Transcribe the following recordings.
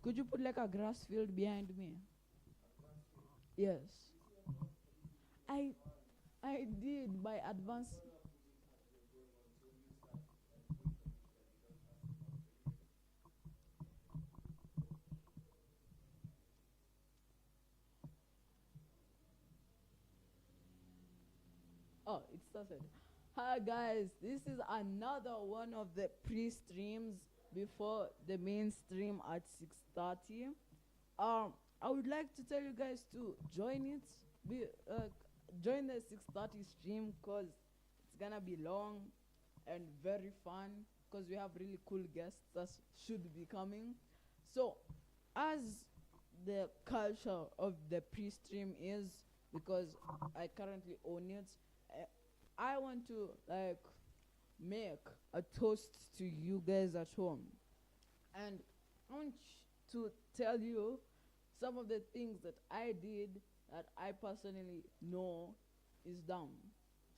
Could you put like a grass field behind me? Yes. I I did by advance. Oh, it started. Hi guys, this is another one of the pre-streams before the main stream at 6:30. I would like to tell you guys to join it. Be join the 6:30 stream because it's gonna be long and very fun because we have really cool guests that should be coming. So, as the culture of the pre-stream is, because I currently own it, uh, I want to like make a toast to you guys at home, and I want to tell you some of the things that I did that I personally know is dumb.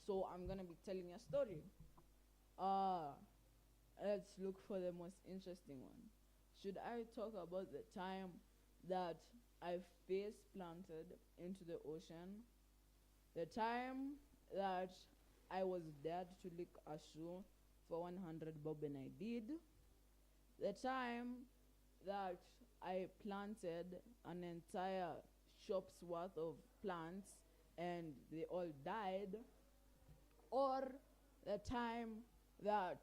So I'm gonna be telling a story. Uh, let's look for the most interesting one. Should I talk about the time that I face planted into the ocean? The time that I was dared to lick a shoe for 100 bob and I did. The time that I planted an entire shop's worth of plants and they all died. Or the time that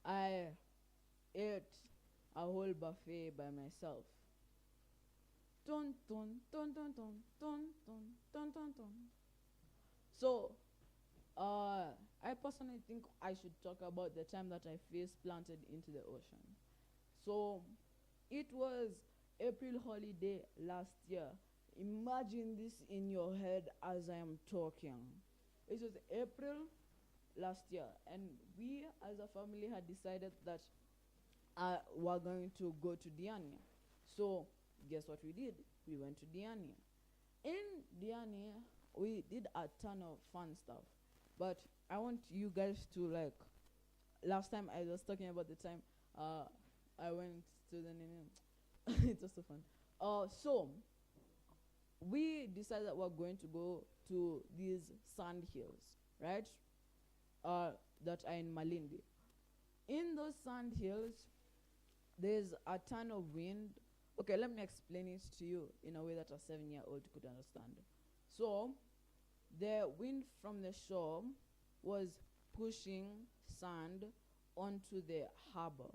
I ate a whole buffet by myself. Dun dun dun dun dun dun dun dun dun dun. So, I personally think I should talk about the time that I face planted into the ocean. So, it was April holiday last year. Imagine this in your head as I am talking. It was April last year, and we as a family had decided that we're going to go to Diani. So, guess what we did? We went to Diani. In Diani, we did a ton of fun stuff. But I want you guys to like. Last time I was talking about the time uh, I went to the Nene. It was so fun. So we decided that we're going to go to these sand hills, right? That are in Malindi. In those sand hills, there's a ton of wind. Okay, let me explain it to you in a way that a 7-year-old could understand. So, the wind from the shore was pushing sand onto the harbor.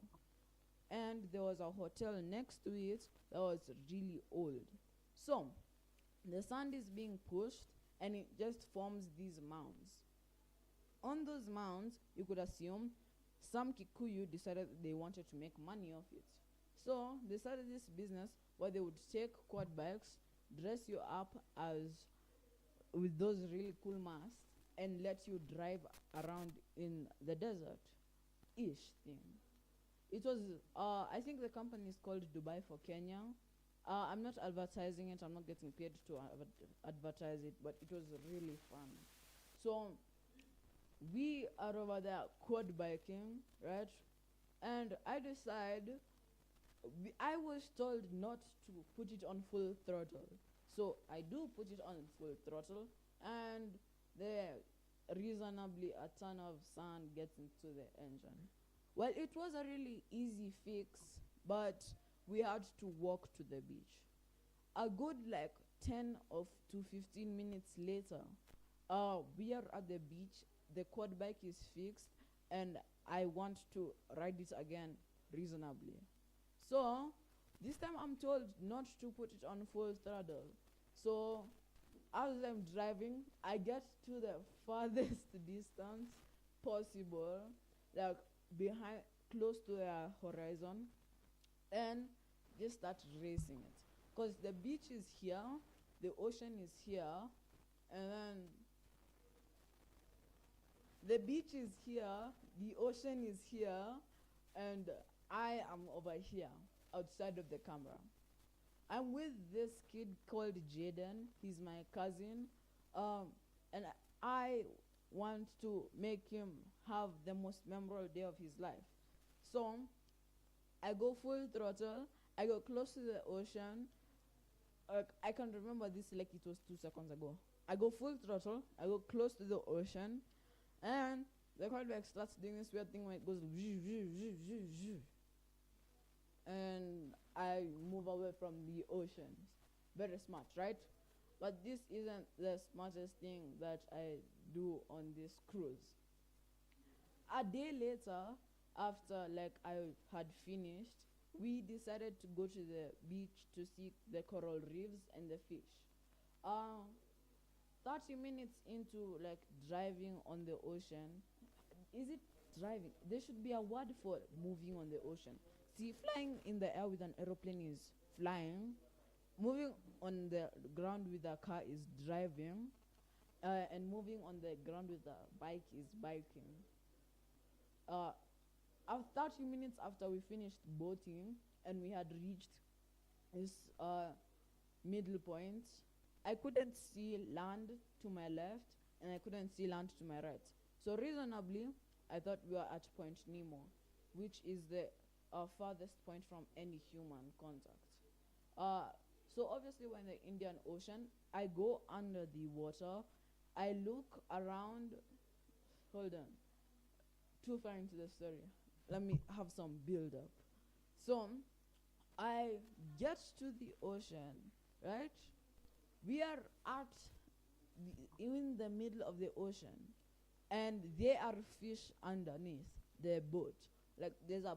And there was a hotel next to it that was really old. So, the sand is being pushed and it just forms these mounds. On those mounds, you could assume some Kikuyu decided they wanted to make money off it. So they started this business where they would take quad bikes, dress you up as with those really cool masks, and let you drive around in the desert ish thing. It was, I think the company is called Dubai for Kenya. I'm not advertising it, I'm not getting paid to advertise it, but it was really fun. So we are over there quad biking, right? And I decide, I was told not to put it on full throttle. So I do put it on full throttle, and the reasonably a ton of sand gets into the engine. Well, it was a really easy fix, but we had to walk to the beach. A good like 10 of to 15 minutes later, we are at the beach, the quad bike is fixed, and I want to ride it again reasonably. So this time I'm told not to put it on full throttle. So as I'm driving, I get to the farthest distance possible, like behind, close to the horizon, and just start racing it. Because the beach is here, the ocean is here, and then the beach is here, the ocean is here, and I am over here, outside of the camera. I'm with this kid called Jaden. He's my cousin. And I want to make him have the most memorable day of his life. So I go full throttle I got close to the ocean. I can remember this like it was 2 seconds ago. I go full throttle. I go close to the ocean, and the quarterback starts doing this weird thing when it goes and I move away from the ocean. Very smart, right? But this isn't the smartest thing that I do on this cruise. A day later, after like I had finished, we decided to go to the beach to see the coral reefs and the fish. Uh, 30 minutes into like driving on the ocean, is it driving? There should be a word for moving on the ocean. See, flying in the air with an aeroplane is flying. Moving on the ground with a car is driving. And moving on the ground with a bike is biking. Uh, 30 minutes after we finished boating and we had reached this middle point, I couldn't see land to my left and I couldn't see land to my right. So reasonably, I thought we were at Point Nemo, which is the farthest point from any human contact. So obviously we're in the Indian Ocean. I go under the water. I look around. Hold on. Too far into the story. Let me have some build up. So I get to the ocean, right? We are at in the middle of the ocean, and there are fish underneath the boat. Like there's a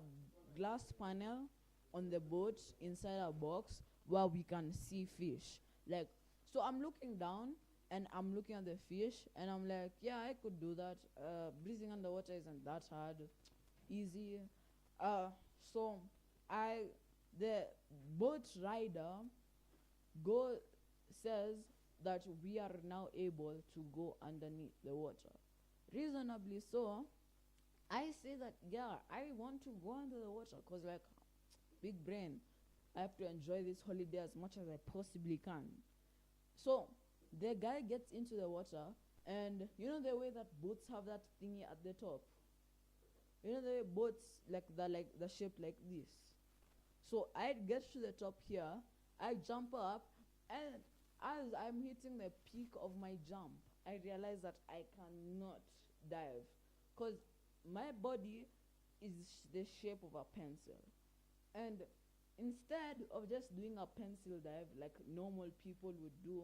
glass panel on the boat inside a box where we can see fish. Like, so I'm looking down and I'm looking at the fish and I'm like, yeah, I could do that. Breathing underwater isn't that hard, easy. So the boat rider says that we are now able to go underneath the water. Reasonably so, I say that, yeah, I want to go under the water because, like, big brain, I have to enjoy this holiday as much as I possibly can. So the guy gets into the water, and you know the way that boats have that thingy at the top? You know the way boats like the shape like this? So I get to the top here, I jump up, and as I'm hitting the peak of my jump, I realize that I cannot dive because my body is the shape of a pencil. And instead of just doing a pencil dive like normal people would do,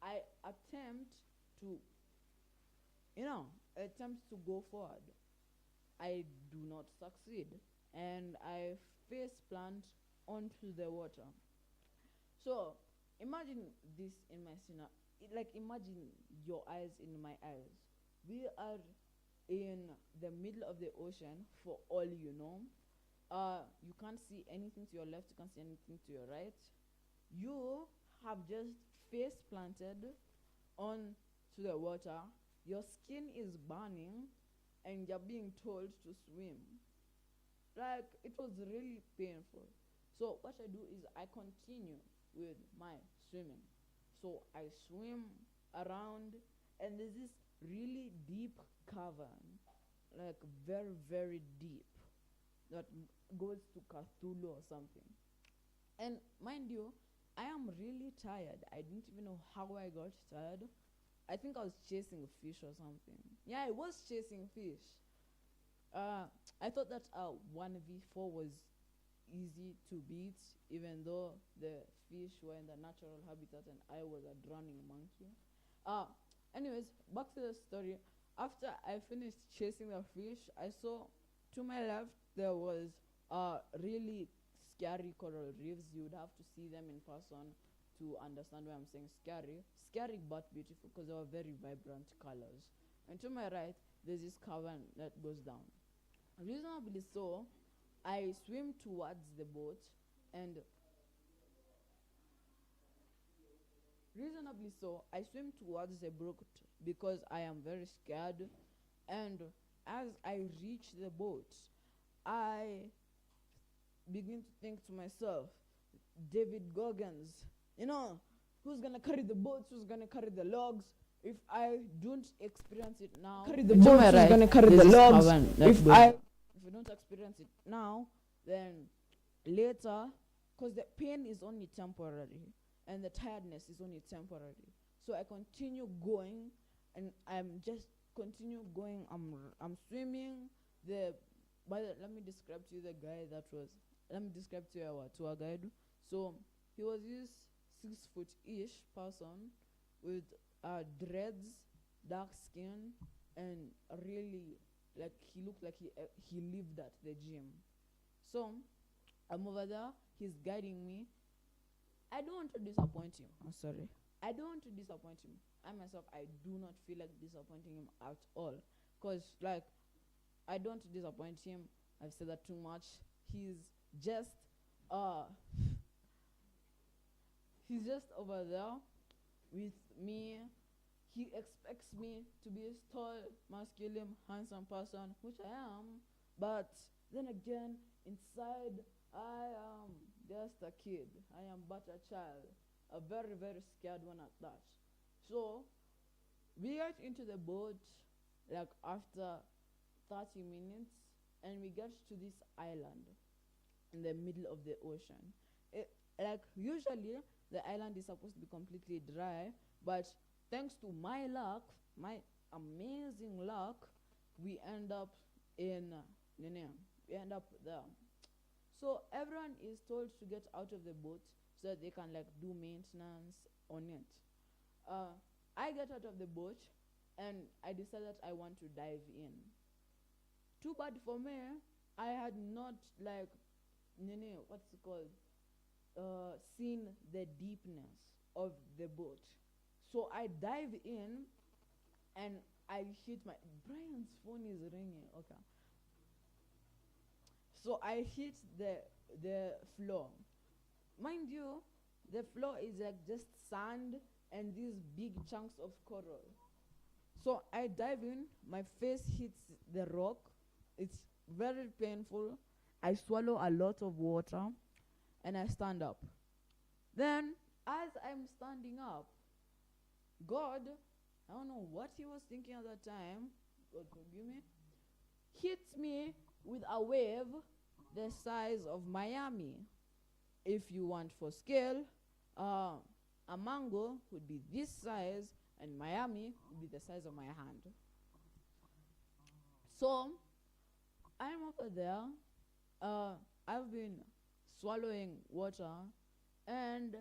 I attempt to, go forward. I do not succeed, and I face plant onto the water. So imagine this in my scenario. Like imagine your eyes in my eyes. We are in the middle of the ocean for all you know. You can't see anything to your left, you can't see anything to your right. You have just face planted on to the water. Your skin is burning and you're being told to swim. Like, it was really painful. So what I do is I continue with my swimming. So I swim around and there's this really deep cavern, like very, very deep, that goes to Cthulhu or something. And mind you, I am really tired. I didn't even know how I got tired. I think I was chasing a fish or something. Yeah, I was chasing fish. I thought that 1v4 was easy to beat, even though the fish were in the natural habitat and I was a drowning monkey. Anyways, back to the story. After I finished chasing the fish, I saw to my left there was really scary coral reefs. You would have to see them in person to understand why I'm saying scary. Scary but beautiful because they were very vibrant colors. And to my right, there's this cavern that goes down. Reasonably so, I swim towards the boat, and because I am very scared. And as I reach the boat, I begin to think to myself, David Goggins, who's gonna carry the boats, who's gonna carry the logs? If I don't experience it now, carry the boats, who's gonna carry the logs? If I don't experience it now, then later because the pain is only temporary and the tiredness is only temporary. So I continue going, and I'm just continue going. I'm swimming. Let me describe to you the guy that was. Let me describe to you our tour guide. So he was this 6 foot-ish person with dreads, dark skin, and really like he looked like he lived at the gym. So I'm over there. He's guiding me. I don't want to disappoint him. I'm sorry. I don't want to disappoint him. I myself, I do not feel like disappointing him at all. Because, like, I don't disappoint him. I've said that too much. He's just, uh, he's just over there with me. He expects me to be a tall, masculine, handsome person, which I am. But then again, inside, I am just a kid. I am but a child. A very, very scared one at that. So, we got into the boat like after 30 minutes, and we got to this island in the middle of the ocean. Like usually the island is supposed to be completely dry, but thanks to my luck, my amazing luck, we end up in we end up there. So everyone is told to get out of the boat so that they can like do maintenance on it. I get out of the boat and I decided I want to dive in. Too bad for me, I had not like what's it called? Seen the deepness of the boat. So I dive in and I hit my Brian's phone is ringing. Okay. So I hit the floor. Mind you, the floor is like just sand and these big chunks of coral. So I dive in, my face hits the rock. It's very painful. I swallow a lot of water and I stand up. Then, as I'm standing up, God, I don't know what he was thinking at that time, God forgive me, hits me with a wave the size of Miami. If you want for scale, a mango would be this size and Miami would be the size of my hand. So, I'm over there. I've been swallowing water and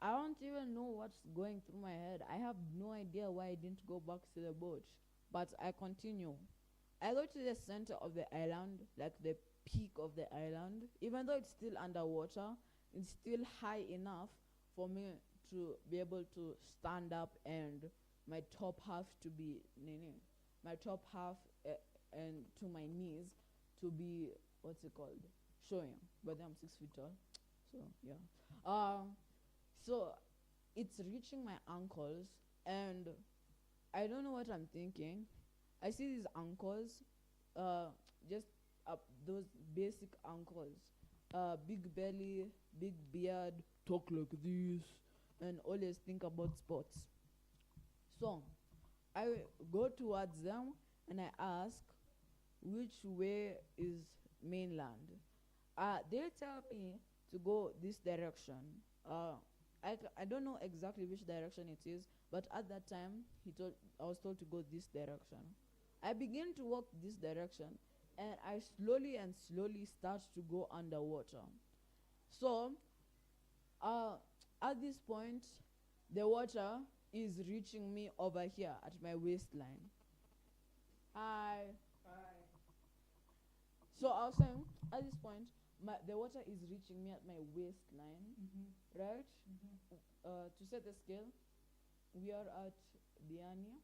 I don't even know what's going through my head. I have no idea why I didn't go back to the boat. But I continue. I go to the center of the island, like the peak of the island. Even though it's still underwater, it's still high enough for me to be able to stand up and my top half to be, my top half and to my knees to be, what's it called, showing. But I'm 6 feet tall, so yeah. So it's reaching my ankles, and I don't know what I'm thinking. I see these ankles, just those basic ankles, big belly, big beard, talk like this, and always think about sports. So I go towards them and I ask, which way is mainland? They tell me to go this direction. I don't know exactly which direction it is, but at that time I was told to go this direction. I begin to walk this direction, and I slowly start to go underwater. So, at this point, the water is reaching me over here at my waistline. Hi. So I was saying, at this point, the water is reaching me at my waistline, right? To set the scale, we are at Diani,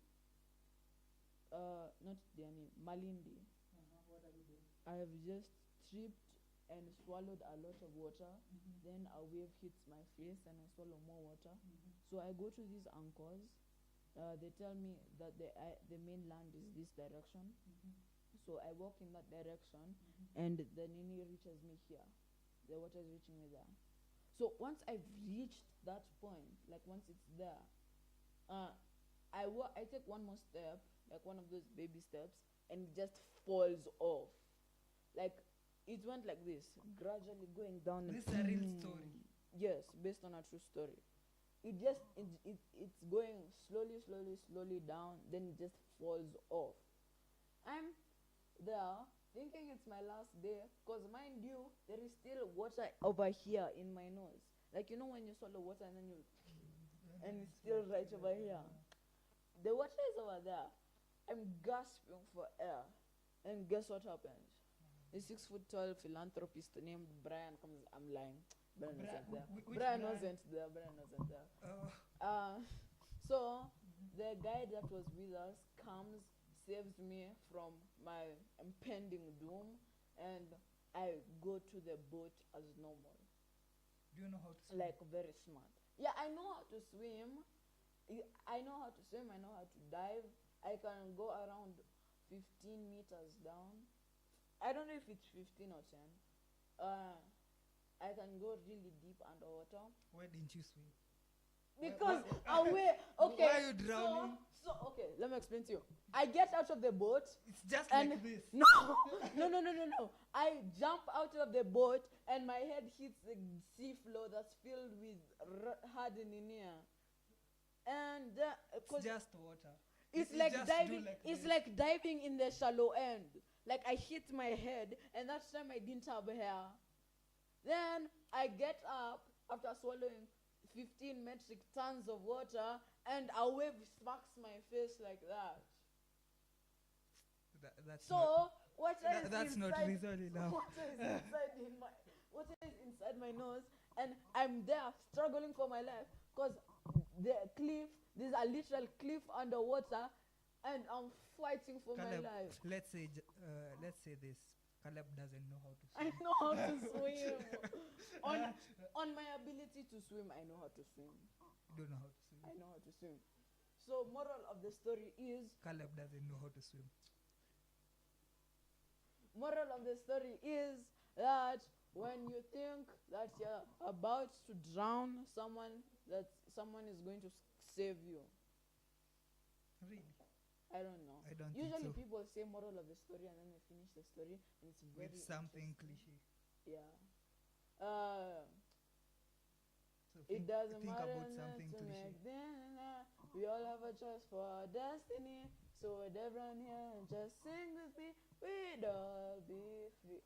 not Diani, Malindi. What are you doing? I have just tripped and swallowed a lot of water. Then a wave hits my face and I swallow more water. So I go to these anchors. They tell me that the mainland is this direction. So I walk in that direction, and the Nini reaches me here. The water is reaching me there. So once I've reached that point, like once it's there, I take one more step, like one of those baby steps, and it just falls off. Like it went like this, gradually going down. This is a real story. Yes, based on a true story. It's going slowly down, then it just falls off. I'm there thinking it's my last day, because mind you, there is still water over here in my nose. Like, you know when you swallow water and then and it's still right over here. The water is over there. I'm gasping for air. And guess what happened? The 6 foot tall philanthropist named Brian comes. I'm lying. Brian wasn't there. Brian wasn't there. Brian wasn't there. So the guy that was with us comes, saves me from my impending doom, and I go to the boat as normal. Do you know how to swim? Like very smart. Yeah, I know how to swim. I know how to swim. I know how to dive. I can go around 15 meters down. I don't know if it's 15 or 10. I can go really deep underwater. Why didn't you swim? Because away. Okay. Why are you drowning? So okay, let me explain to you. I get out of the boat. It's just and like this. No. I jump out of the boat and my head hits the sea floor that's filled with hardening air. And it's just water. It's You like just diving. do like It's this. like diving in the shallow end. Like I hit my head, and that time I didn't have hair. Then I get up after swallowing 15 metric tons of water, and a wave smacks my face like that. That's So water is that's inside. not reason enough. Water is inside my nose, and I'm there struggling for my life because the cliff. There's a literal cliff underwater, and I'm fighting for Caleb, my life. let's say this. Caleb doesn't know how to swim. I know how to swim. on my ability to swim, I know how to swim. You don't know how to swim. I know how to swim. So moral of the story is Caleb doesn't know how to swim. that when you think that you're about to drown, someone is going to save you. Really? I don't know. I don't Usually think so. people say moral of the story and then they finish the story and it's very With something interesting. cliche. Yeah. So It doesn't think matter about not something to cliche. make dinner. We all have a choice for our destiny. So with everyone here, just sing with me. We'd all be free.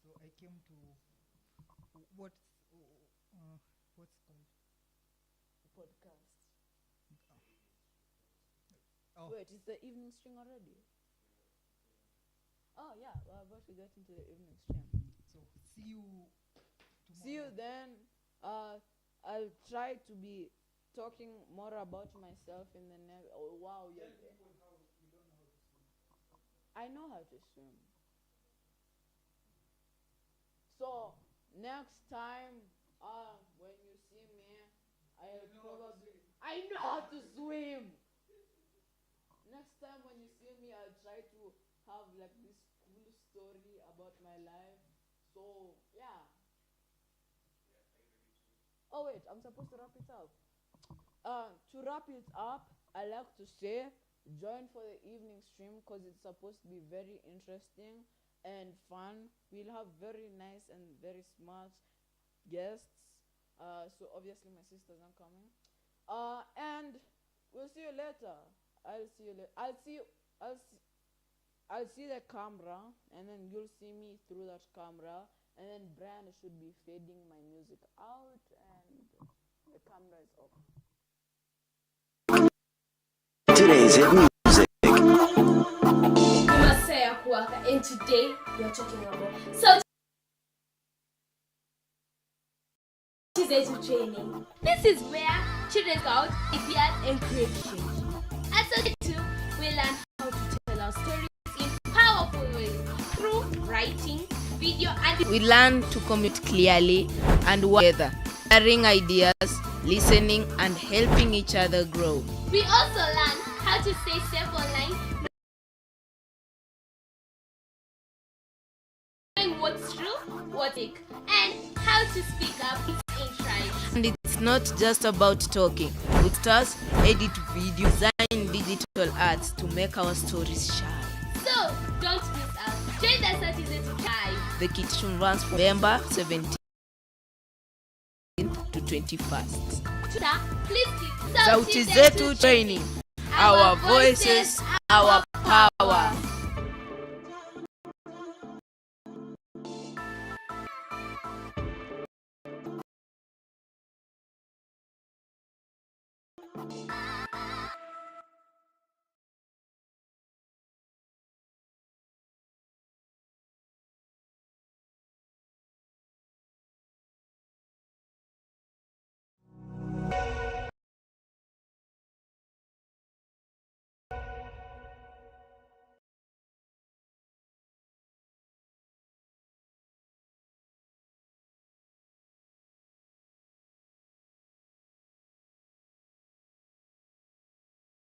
So I came to what's called? Podcast. Oh, Wait, is the evening stream already? Oh yeah, we're about to get into the evening stream. so see you tomorrow. See you then. I'll try to be talking more about myself in the next. Oh wow, yeah. I know how to swim. So next time, when you see me, I know how to swim. Next time when you see me, I'll try to have like this cool story about my life. So yeah. Oh wait, I'm supposed to wrap it up. To wrap it up, I like to say join for the evening stream because it's supposed to be very interesting and fun. We'll have very nice and very smart guests. So obviously my sister's not coming. And we'll see you later. I'll see you later. I'll see the camera, and then you'll see me through that camera, and then Brian should be fading my music out, and the camera is off. Today's hit music. Masaya Kuwaka, and today we are talking about South training. This is where children go out, ideas, and creation. At South 2, we learn how to tell our stories in powerful ways through writing, video, and we learn to communicate clearly and work together, sharing ideas, listening, and helping each other grow. We also learn how to stay safe online, knowing what's true, what's fake, and how to speak up in tribes. And it's not just about talking. With us, edit video, design digital arts to make our stories shine. So, don't miss out. Join the Citizen Live. The kitchen runs from November 17th to 21st. Twitter, please click Sauti Zetu Training. Our voices, our power.